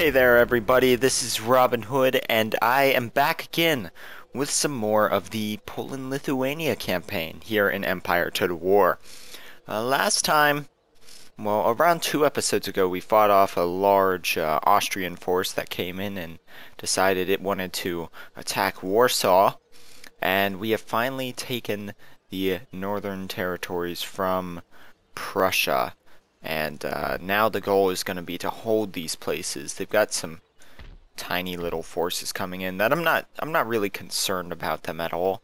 Hey there everybody, this is Robin Hood and I am back again with some more of the Poland-Lithuania campaign here in Empire Total War. Last time, well around 2 episodes ago, we fought off a large Austrian force that came in and decided it wanted to attack Warsaw, and we have finally taken the northern territories from Prussia. And now the goal is going to be to hold these places. They've got some tiny little forces coming in that I'm not really concerned about them at all.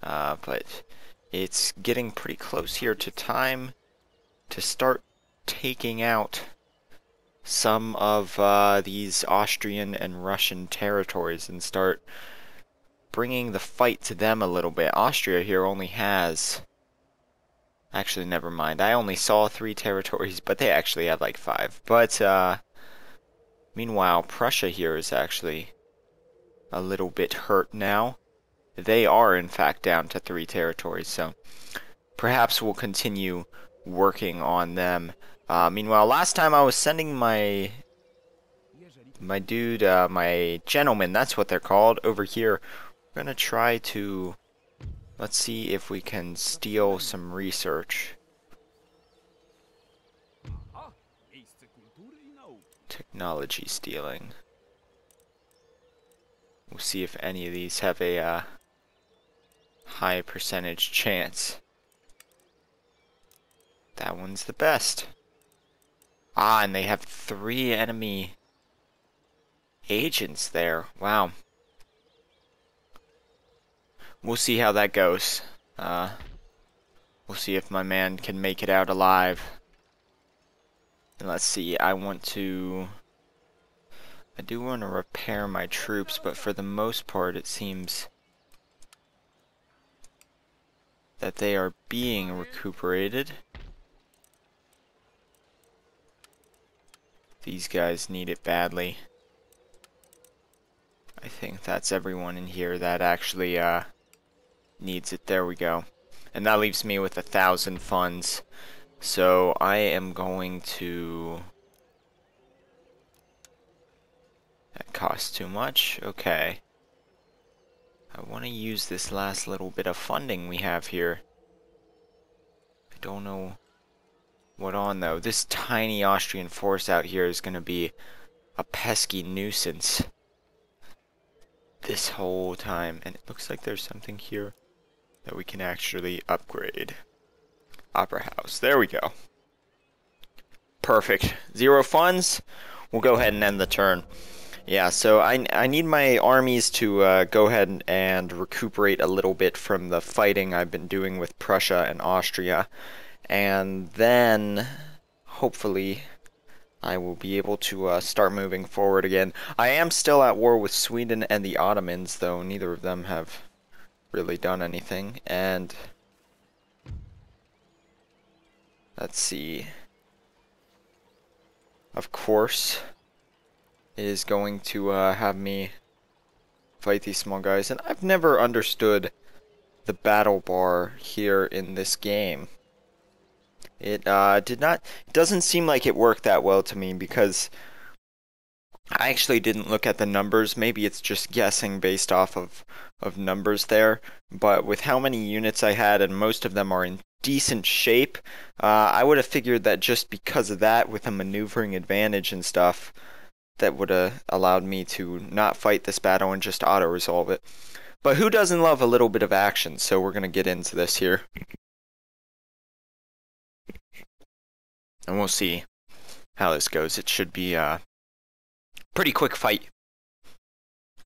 But it's getting pretty close here to time to start taking out some of these Austrian and Russian territories and start bringing the fight to them a little bit. Austria here only has... Actually, never mind. I only saw 3 territories, but they actually have like 5. But, meanwhile, Prussia here is actually a little bit hurt now. They are, in fact, down to 3 territories, so perhaps we'll continue working on them. Meanwhile, last time I was sending my dude, my gentleman, that's what they're called, over here. We're gonna try to... Let's see if we can steal some research. Technology stealing. We'll see if any of these have a high percentage chance. That one's the best. Ah, and they have 3 enemy agents there. Wow. We'll see how that goes. We'll see if my man can make it out alive. And let's see, I do want to repair my troops, but for the most part it seems that they are being recuperated. These guys need it badly. I think that's everyone in here that actually, needs it. There we go. And that leaves me with 1,000 funds. So I am going to... That costs too much. Okay. I want to use this last little bit of funding we have here. I don't know what on though. This tiny Austrian force out here is going to be a pesky nuisance this whole time. And it looks like there's something here that we can actually upgrade. Opera House. There we go. Perfect. 0 funds. We'll go ahead and end the turn. Yeah, so I need my armies to go ahead and recuperate a little bit from the fighting I've been doing with Prussia and Austria. And then, hopefully, I will be able to start moving forward again. I am still at war with Sweden and the Ottomans, though neither of them have really done anything. And let's see, of course it is going to have me fight these small guys, and I've never understood the battle bar here in this game. It doesn't seem like it worked that well to me, because I actually didn't look at the numbers. Maybe it's just guessing based off of numbers there. But with how many units I had, and most of them are in decent shape, I would have figured that just because of that, with a maneuvering advantage and stuff, that would have allowed me to not fight this battle and just auto-resolve it. But who doesn't love a little bit of action? So we're going to get into this here. And we'll see how this goes. It should be pretty quick fight.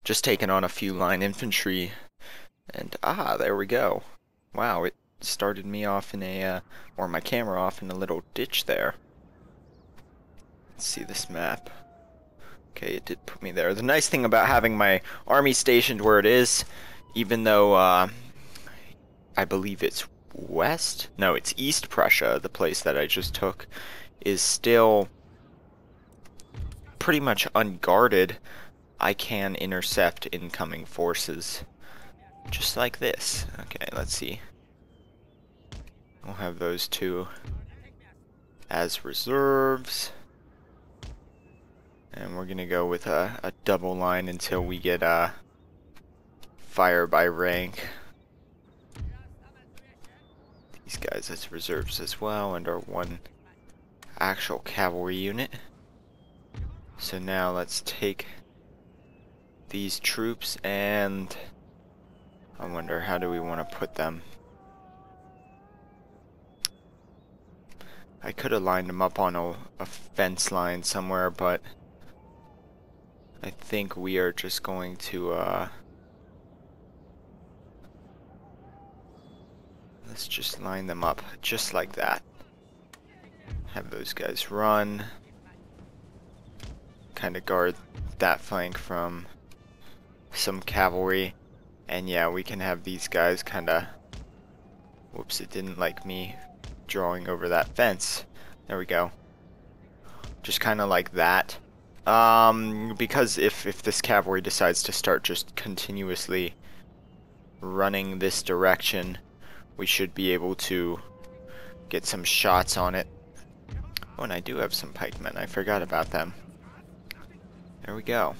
Just taking on a few line infantry, and there we go. Wow, it started me off in a or my camera off in a little ditch there. Let's see this map. Okay, it did put me there. The nice thing about having my army stationed where it is, even though I believe it's west? No, it's East Prussia, the place that I just took, is still pretty much unguarded. I can intercept incoming forces just like this. Okay, let's see. We'll have those 2 as reserves. And we're gonna go with a double line until we get fire by rank. These guys as reserves as well, and our one actual cavalry unit. So now let's take these troops, and I wonder, how do we want to put them? I could have lined them up on a fence line somewhere, but I think we are just going to let's just line them up just like that. Have those guys run, kind of guard that flank from some cavalry, and yeah, we can have these guys kind of, whoops, it didn't like me drawing over that fence. There we go. Just kind of like that. Because if this cavalry decides to start just continuously running this direction, we should be able to get some shots on it. Oh, and I do have some pikemen. I forgot about them. There we go.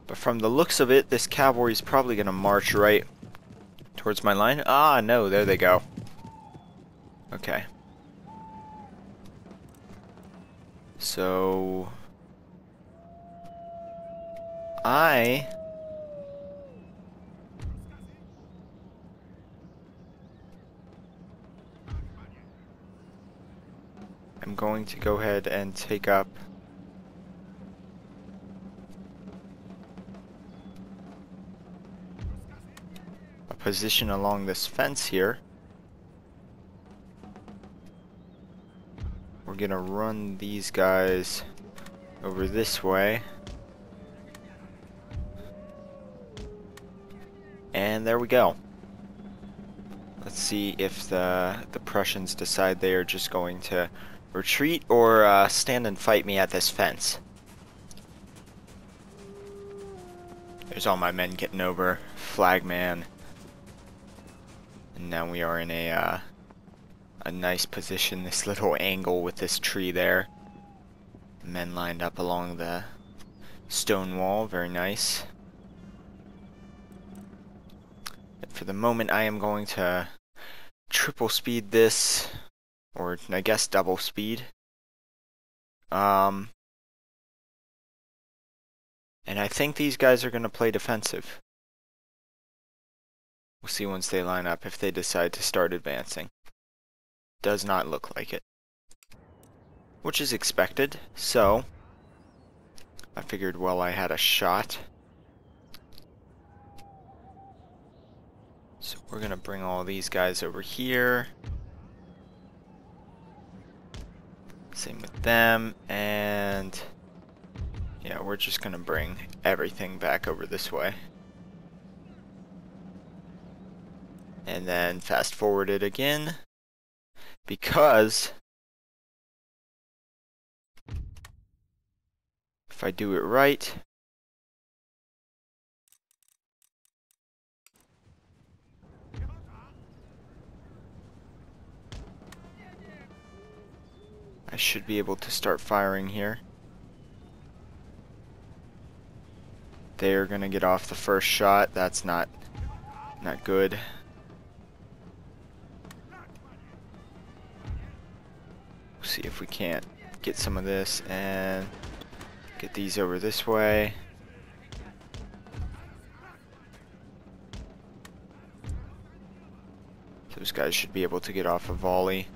But from the looks of it, this cavalry is probably going to march right towards my line. Ah, no, there they go. Okay. So I am going to go ahead and take up a position along this fence here. We're gonna run these guys over this way. And there we go. Let's see if the Prussians decide they are just going to retreat or stand and fight me at this fence. There's all my men getting over. Flagman. And now we are in a nice position, this little angle with this tree there. Men lined up along the stone wall, very nice. But for the moment I am going to triple speed this, or I guess double speed. And I think these guys are going to play defensive. We'll see once they line up if they decide to start advancing. Does not look like it. Which is expected, so I figured, well, I had a shot. So we're gonna bring all these guys over here. Same with them, and yeah, we're just gonna bring everything back over this way. And then fast forward it again, because if I do it right, I should be able to start firing here. They're gonna get off the first shot. That's not good. We'll see if we can't get some of this and get these over this way. Those guys should be able to get off a volley.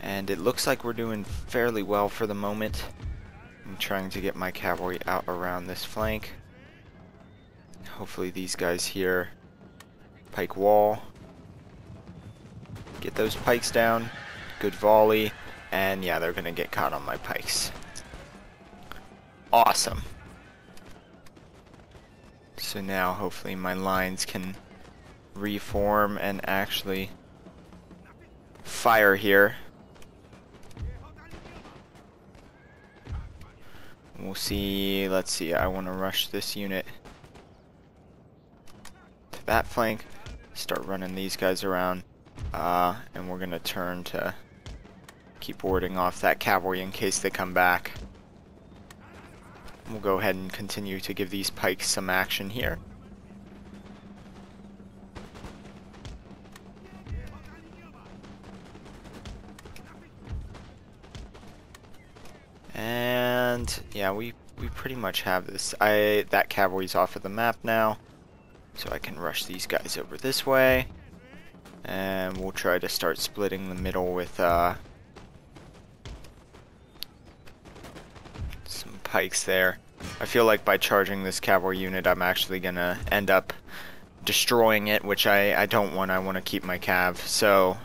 And it looks like we're doing fairly well for the moment. I'm trying to get my cavalry out around this flank. Hopefully these guys here pike wall. Get those pikes down. Good volley. And yeah, they're gonna get caught on my pikes. Awesome. So now hopefully my lines can reform and actually fire here. We'll see, let's see, I want to rush this unit to that flank, start running these guys around. And we're gonna turn to keep warding off that cavalry in case they come back. We'll go ahead and continue to give these pikes some action here. And yeah, we pretty much have this. That cavalry's off of the map now, so I can rush these guys over this way, and we'll try to start splitting the middle with some pikes there. I feel like by charging this cavalry unit, I'm actually gonna end up destroying it, which I don't want. I want to keep my cav, so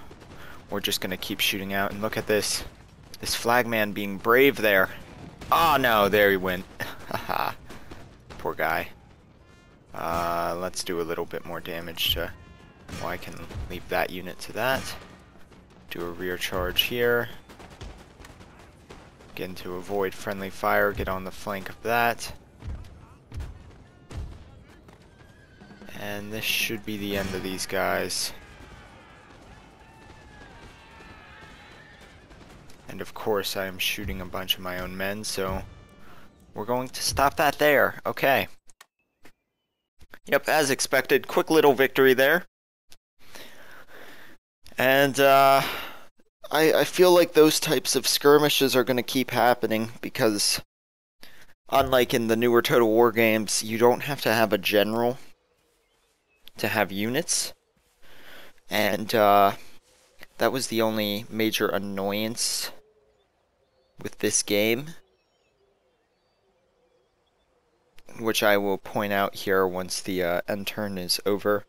we're just gonna keep shooting out. And look at this flagman being brave there. Oh no, there he went. Haha. Poor guy. Let's do a little bit more damage to... Well, I can leave that unit to that. Do a rear charge here. Again, to avoid friendly fire, get on the flank of that. And this should be the end of these guys. And of course I am shooting a bunch of my own men, so we're going to stop that there. Okay. Yep, as expected, quick little victory there. And I feel like those types of skirmishes are going to keep happening because unlike in the newer Total War games, you don't have to have a general to have units. And that was the only major annoyance with this game, which I will point out here once the end turn is over,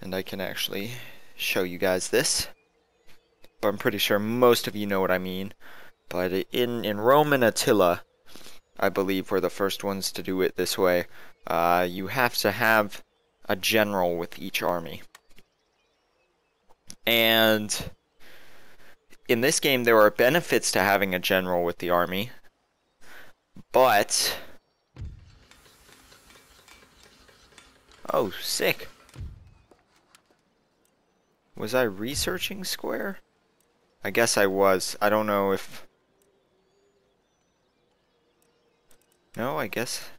and I can actually show you guys this. But I'm pretty sure most of you know what I mean. But in Rome and Attila, I believe were the first ones to do it this way. You have to have a general with each army. And in this game, there are benefits to having a general with the army, but... Oh, sick. Was I researching square? I guess I was. I don't know if... No, I guess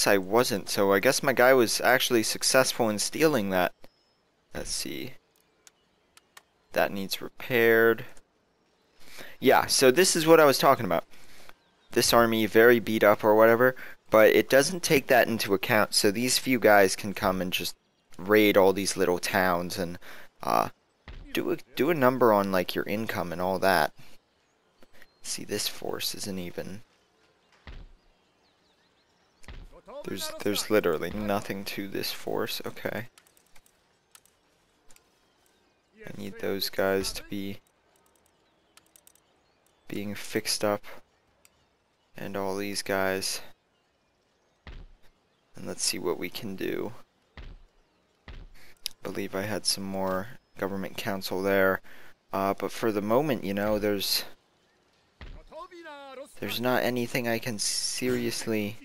I wasn't. So I guess my guy was actually successful in stealing that. Let's see. That needs repaired. Yeah, so this is what I was talking about. This army very beat up or whatever, but it doesn't take that into account. So these few guys can come and just raid all these little towns and do a number on like your income and all that. See, this force isn't even... There's literally nothing to this force. Okay. I need those guys to be being fixed up, and all these guys. And let's see what we can do. I believe I had some more government council there, but for the moment, you know, there's not anything I can seriously...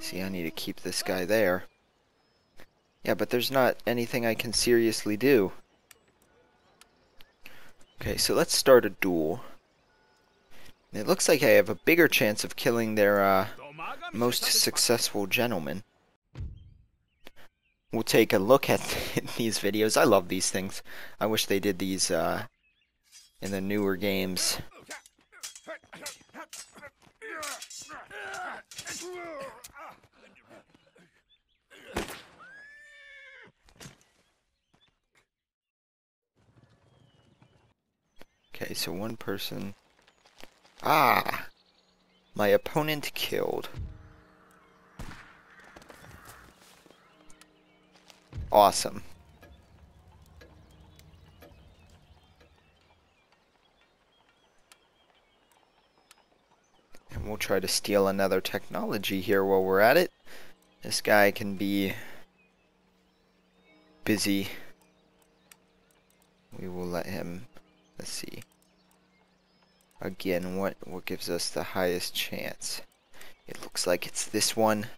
See, I need to keep this guy there. Yeah, but there's not anything I can seriously do. Okay, so let's start a duel. It looks like I have a bigger chance of killing their most successful gentleman. We'll take a look at these videos. I love these things. I wish they did these in the newer games. Okay, so one person... Ah! My opponent killed. Awesome. And we'll try to steal another technology here while we're at it. This guy can be busy. We will let him... Let's see. Again, what gives us the highest chance? It looks like it's this one.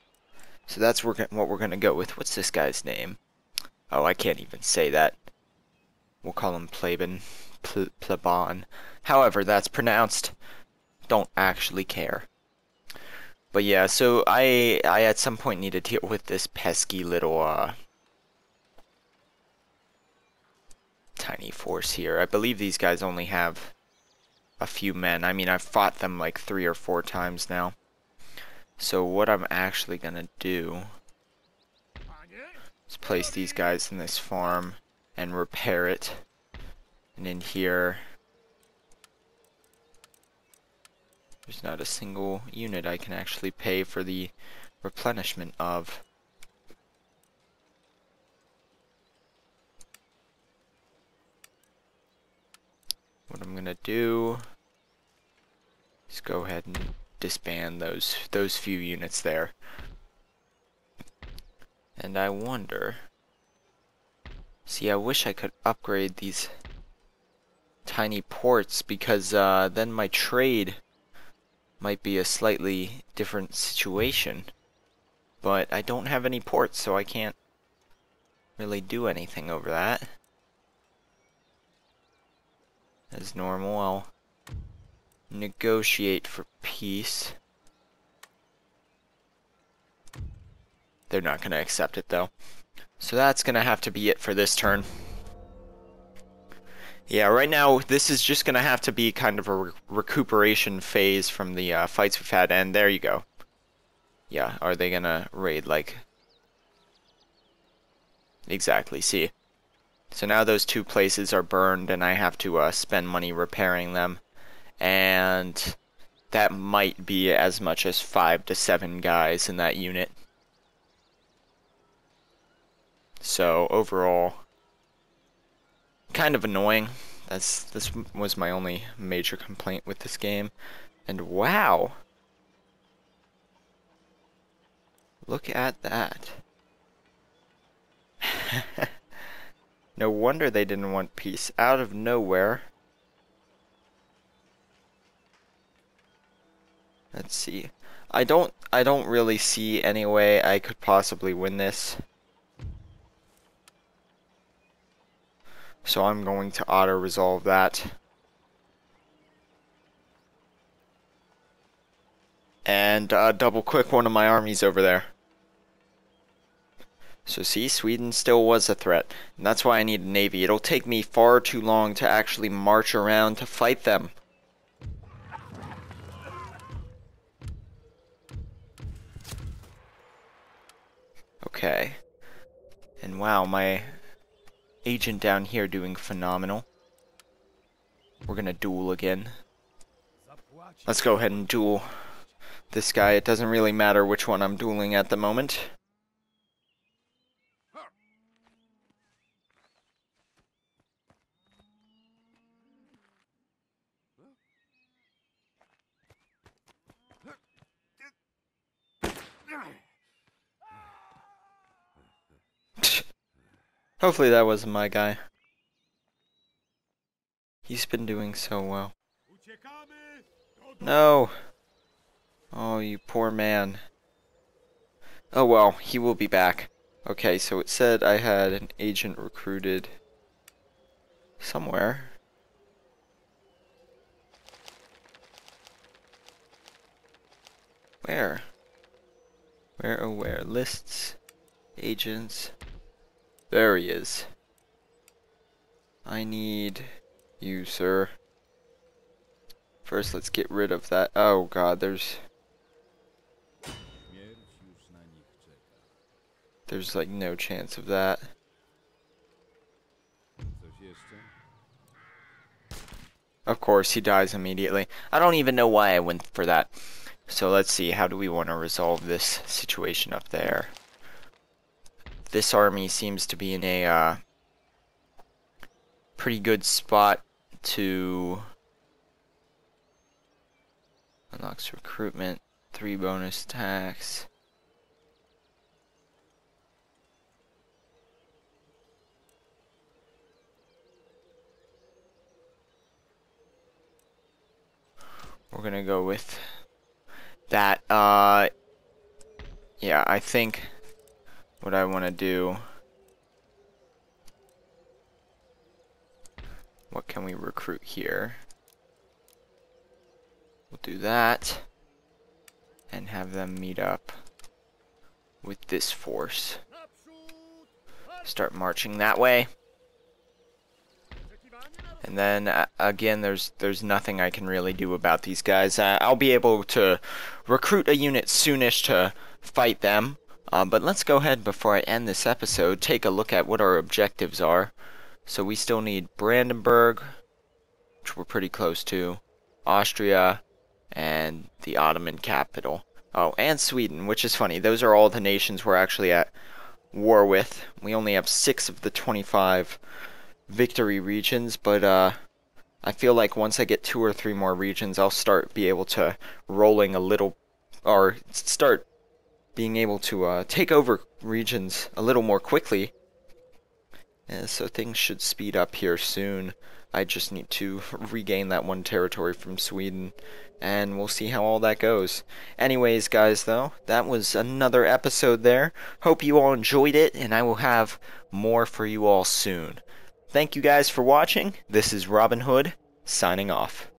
So that's what we're going to go with. What's this guy's name? Oh, I can't even say that. We'll call him Plebon. However that's pronounced. Don't actually care. But yeah, so I at some point need to deal with this pesky little tiny force here. I believe these guys only have a few men. I mean, I've fought them like 3 or 4 times now. So what I'm actually gonna do is place these guys in this farm and repair it. And in here, there's not a single unit I can actually pay for the replenishment of. What I'm gonna do is go ahead and disband those few units there. And I wonder, see, I wish I could upgrade these tiny ports, because then my trade might be a slightly different situation. But I don't have any ports, so I can't really do anything over that. As normal, I'll negotiate for peace. They're not going to accept it though. So that's going to have to be it for this turn. Yeah, right now this is just going to have to be kind of a recuperation phase from the fights we've had, and there you go. Yeah, are they going to raid like... Exactly, see. So now those 2 places are burned and I have to spend money repairing them. And that might be as much as 5 to 7 guys in that unit. So overall, kind of annoying. This was my only major complaint with this game. And wow, look at that. No wonder they didn't want peace. Out of nowhere. Let's see. I don't really see any way I could possibly win this. So I'm going to auto-resolve that. And double-click one of my armies over there. So see, Sweden still was a threat. And that's why I need a navy. It'll take me far too long to actually march around to fight them. Okay. And wow, my agent down here doing phenomenal. We're gonna duel again. Let's go ahead and duel this guy. It doesn't really matter which one I'm dueling at the moment. Hopefully that wasn't my guy. He's been doing so well. No! Oh, you poor man. Oh well, he will be back. Okay, so it said I had an agent recruited somewhere. Where? Where, oh where? Lists, agents. There he is. I need you, sir. First, let's get rid of that. Oh god, there's like no chance of that. Of course, he dies immediately. I don't even know why I went for that. So let's see, how do we want to resolve this situation up there? This army seems to be in a pretty good spot to unlocks recruitment, 3 bonus tax. We're gonna go with that. Yeah, I think what I want to do What can we recruit here? We'll do that. And have them meet up with this force. Start marching that way. And then, again, there's nothing I can really do about these guys. I'll be able to recruit a unit soonish to fight them. But let's go ahead, before I end this episode, take a look at what our objectives are. So we still need Brandenburg, which we're pretty close to, Austria, and the Ottoman capital. Oh, and Sweden, which is funny. Those are all the nations we're actually at war with. We only have 6 of the 25 victory regions, but I feel like once I get 2 or 3 more regions, I'll be able to rolling a little, or start being able to take over regions a little more quickly. And so things should speed up here soon. I just need to regain that 1 territory from Sweden, and we'll see how all that goes. Anyways, guys, though, that was another episode there. Hope you all enjoyed it, and I will have more for you all soon. Thank you guys for watching. This is Robin Hood, signing off.